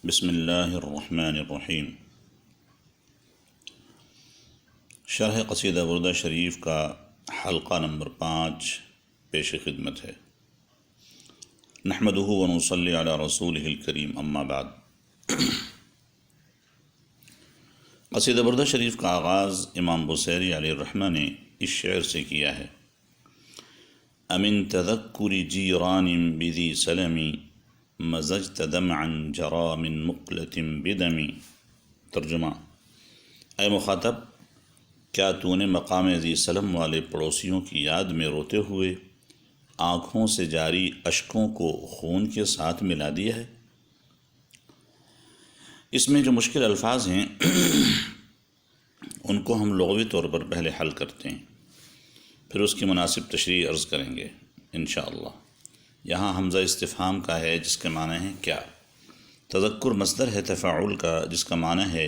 بسم اللہ الرحمن الرحیم۔ شرح قصیدہ بردہ شریف کا حلقہ نمبر 5 پیش خدمت ہے۔ نحمدہ ونصلی علی رسولہ الکریم، اما بعد۔ قصیدہ بردہ شریف کا آغاز امام بوصیری علیہ الرحمہ نے اس شعر سے کیا ہے: امن تذکر جیران بذی سلمی مزجت دمعا جرا من مقلة بدمی۔ ترجمہ: اے مخاطب، کیا تو نے مقام ذی سلم والے پڑوسیوں کی یاد میں روتے ہوئے آنکھوں سے جاری اشکوں کو خون کے ساتھ ملا دیا ہے؟ اس میں جو مشکل الفاظ ہیں ان کو ہم لغوی طور پر پہلے حل کرتے ہیں، پھر اس کی مناسب تشریح عرض کریں گے انشاءاللہ۔ یہاں حمزہ استفہام کا ہے جس کے معنی ہے کیا۔ تذکر مصدر ہے تفاعل کا جس کا معنی ہے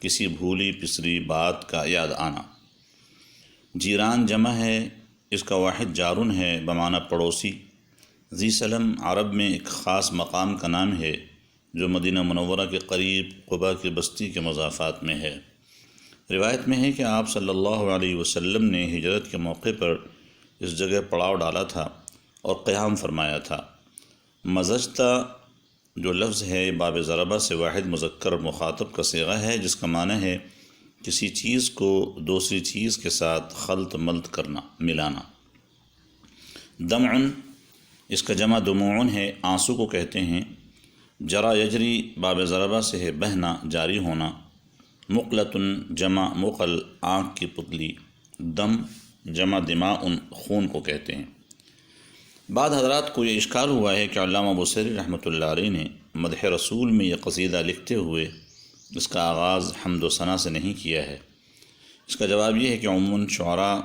کسی بھولی پسری بات کا یاد آنا۔ جیران جمع ہے، اس کا واحد جارن ہے بمعنی پڑوسی۔ ذی سلم عرب میں ایک خاص مقام کا نام ہے جو مدینہ منورہ کے قریب قباء کی بستی کے مضافات میں ہے۔ روایت میں ہے کہ آپ صلی اللہ علیہ وسلم نے ہجرت کے موقع پر اس جگہ پڑاؤ ڈالا تھا اور قیام فرمایا تھا۔ مزجتا جو لفظ ہے باب ضربہ سے واحد مذکر مخاطب کا صیغہ ہے جس کا معنی ہے کسی چیز کو دوسری چیز کے ساتھ خلط ملط کرنا، ملانا۔ دمعن اس کا جمع دموعن ہے، آنسو کو کہتے ہیں۔ جرا یجری باب ضربہ سے ہے بہنا، جاری ہونا۔ مقلتن جمع مقل آنکھ کی پتلی۔ دم جمع دماءن خون کو کہتے ہیں۔ بعد حضرات کو یہ اشکال ہوا ہے کہ علامہ بوصیری رحمۃ اللہ علیہ نے مدح رسول میں یہ قصیدہ لکھتے ہوئے اس کا آغاز حمد و ثنا سے نہیں کیا ہے۔ اس کا جواب یہ ہے کہ عموماً شعراء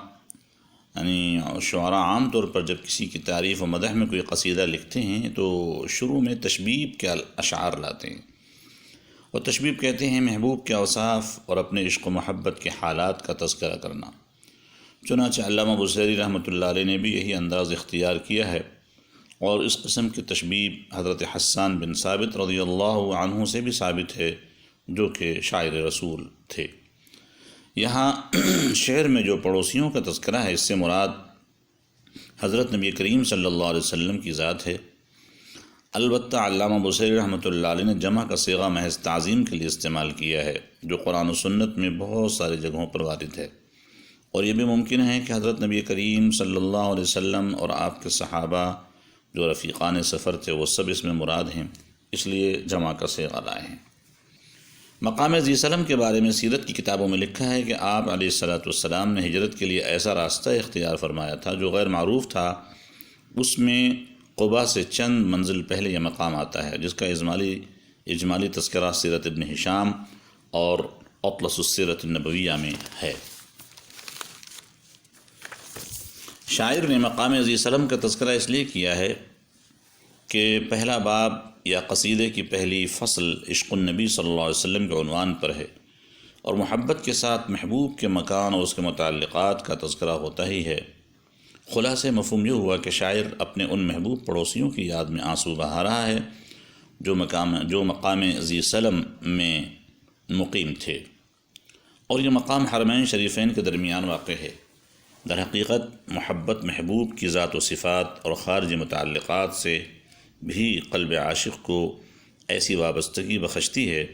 عام طور پر جب کسی کی تعریف و مدح میں کوئی قصیدہ لکھتے ہیں تو شروع میں تشبیب کے اشعار لاتے ہیں، اور تشبیب کہتے ہیں محبوب کے اوصاف اور اپنے عشق و محبت کے حالات کا تذکرہ کرنا۔ چنانچہ علامہ بوصیری رحمۃ اللہ علیہ نے بھی یہی انداز اختیار کیا ہے، اور اس قسم کی تشبیب حضرت حسان بن ثابت رضی اللہ عنہ سے بھی ثابت ہے جو کہ شاعر رسول تھے۔ یہاں شعر میں جو پڑوسیوں کا تذکرہ ہے اس سے مراد حضرت نبی کریم صلی اللہ علیہ وسلم کی ذات ہے۔ البتہ علامہ بوصیری رحمۃ اللہ علیہ نے جمع کا صیغہ محض تعظیم کے لیے استعمال کیا ہے جو قرآن و سنت میں بہت ساری جگہوں پر وارد ہے، اور یہ بھی ممکن ہے کہ حضرت نبی کریم صلی اللہ علیہ وسلم اور آپ کے صحابہ جو رفیقان سفر تھے وہ سب اس میں مراد ہیں، اس لیے جمع کا صیغہ لائے ہیں۔ مقام ذی سلم کے بارے میں سیرت کی کتابوں میں لکھا ہے کہ آپ علیہ السلام نے ہجرت کے لیے ایسا راستہ اختیار فرمایا تھا جو غیر معروف تھا۔ اس میں قباء سے چند منزل پہلے یہ مقام آتا ہے جس کا اجمالی تذکرہ سیرت ابن ہشام اور اطلس السیرت النبویہ میں ہے۔ شاعر نے مقام ذی سلم کا تذکرہ اس لیے کیا ہے کہ پہلا باب یا قصیدے کی پہلی فصل عشق النبی صلی اللہ علیہ وسلم کے عنوان پر ہے، اور محبت کے ساتھ محبوب کے مکان اور اس کے متعلقات کا تذکرہ ہوتا ہی ہے۔ خلاصہ مفہوم یہ ہوا کہ شاعر اپنے ان محبوب پڑوسیوں کی یاد میں آنسو بہا رہا ہے جو مقام ذی سلم میں مقیم تھے، اور یہ مقام حرمین شریفین کے درمیان واقع ہے۔ در حقیقت محبت محبوب کی ذات و صفات اور خارجی متعلقات سے بھی قلب عاشق کو ایسی وابستگی بخشتی ہے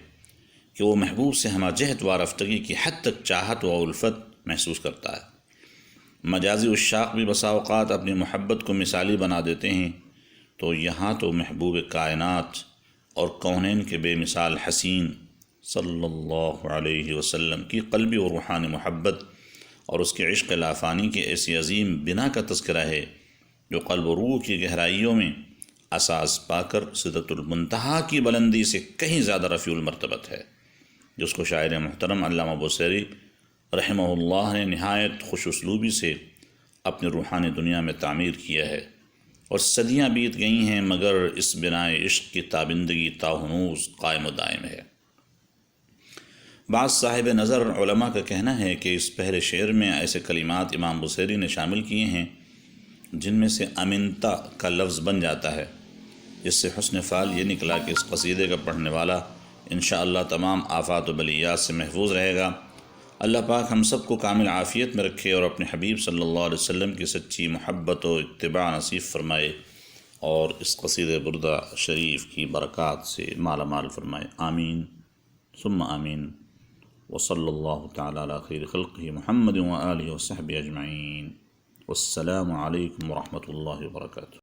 کہ وہ محبوب سے ہمہ جہت وارفتگی کی حد تک چاہت و الفت محسوس کرتا ہے۔ مجازی عشاق بھی بسا اوقات اپنی محبت کو مثالی بنا دیتے ہیں، تو یہاں تو محبوب کائنات اور کونین کے بے مثال حسین صلی اللہ علیہ وسلم کی قلبی و روحانی محبت اور اس کے عشق لافانی کی ایسی عظیم بنا کا تذکرہ ہے جو قلب و روح کی گہرائیوں میں اساس پا کر سدرۃ المنتہا کی بلندی سے کہیں زیادہ رفیع المرتبت ہے، جس کو شاعر محترم علامہ بوصیری رحمہ اللہ نے نہایت خوش اسلوبی سے اپنی روحانی دنیا میں تعمیر کیا ہے، اور صدیاں بیت گئی ہیں مگر اس بنائے عشق کی تابندگی تاہنوز قائم و دائم ہے۔ بعض صاحب نظر علماء کا کہنا ہے کہ اس پہلے شعر میں ایسے کلمات امام بوصیری نے شامل کیے ہیں جن میں سے امنتا کا لفظ بن جاتا ہے، اس سے حسن فعال یہ نکلا کہ اس قصیدے کا پڑھنے والا انشاءاللہ تمام آفات و بلیات سے محفوظ رہے گا۔ اللہ پاک ہم سب کو کامل عافیت میں رکھے اور اپنے حبیب صلی اللہ علیہ وسلم کی سچی محبت و اتباع نصیب فرمائے، اور اس قصیدہ بردہ شریف کی برکات سے مالا مال فرمائے، آمین ثم آمین۔ وصلی اللہ تعالی علی خیر خلقہ محمد وآلہ وصحبہ اجمعین۔ والسلام علیکم ورحمۃ اللہ وبرکاتہ۔